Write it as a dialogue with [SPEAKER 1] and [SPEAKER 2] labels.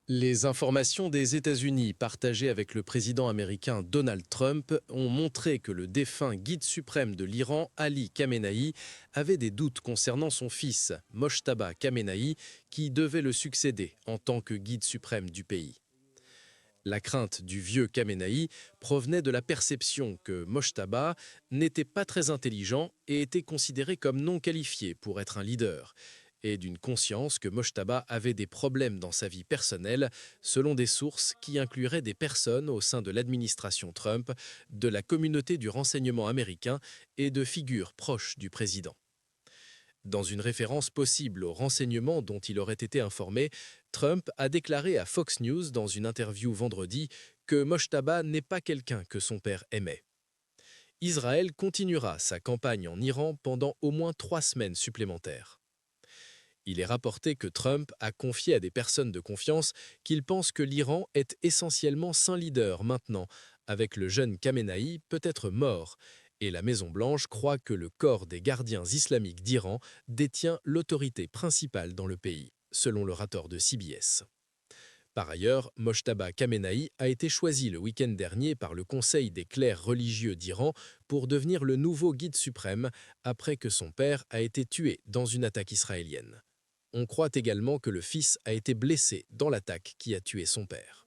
[SPEAKER 1] Les informations des États-Unis partagées avec le président américain Donald Trump ont montré que le défunt guide suprême de l'Iran, Ali Khamenei, avait des doutes concernant son fils, Mojtaba Khamenei, qui devait le succéder en tant que guide suprême du pays. La crainte du vieux Khamenei provenait de la perception que Mojtaba n'était pas très intelligent et était considéré comme non qualifié pour être un leader, et d'une conscience que Mojtaba avait des problèmes dans sa vie personnelle, selon des sources qui incluraient des personnes au sein de l'administration Trump, de la communauté du renseignement américain et de figures proches du président. Dans une référence possible aux renseignements dont il aurait été informé, Trump a déclaré à Fox News dans une interview vendredi que Mojtaba n'est pas quelqu'un que son père aimait. Israël continuera sa campagne en Iran pendant au moins 3 semaines supplémentaires. Il est rapporté que Trump a confié à des personnes de confiance qu'il pense que l'Iran est essentiellement sans leader maintenant, avec le jeune Khamenei peut-être mort, et la Maison-Blanche croit que le corps des gardiens islamiques d'Iran détient l'autorité principale dans le pays, selon le rapport de CBS. Par ailleurs, Mojtaba Khamenei a été choisi le week-end dernier par le Conseil des clercs religieux d'Iran pour devenir le nouveau guide suprême après que son père a été tué dans une attaque israélienne. On croit également que le fils a été blessé dans l'attaque qui a tué son père.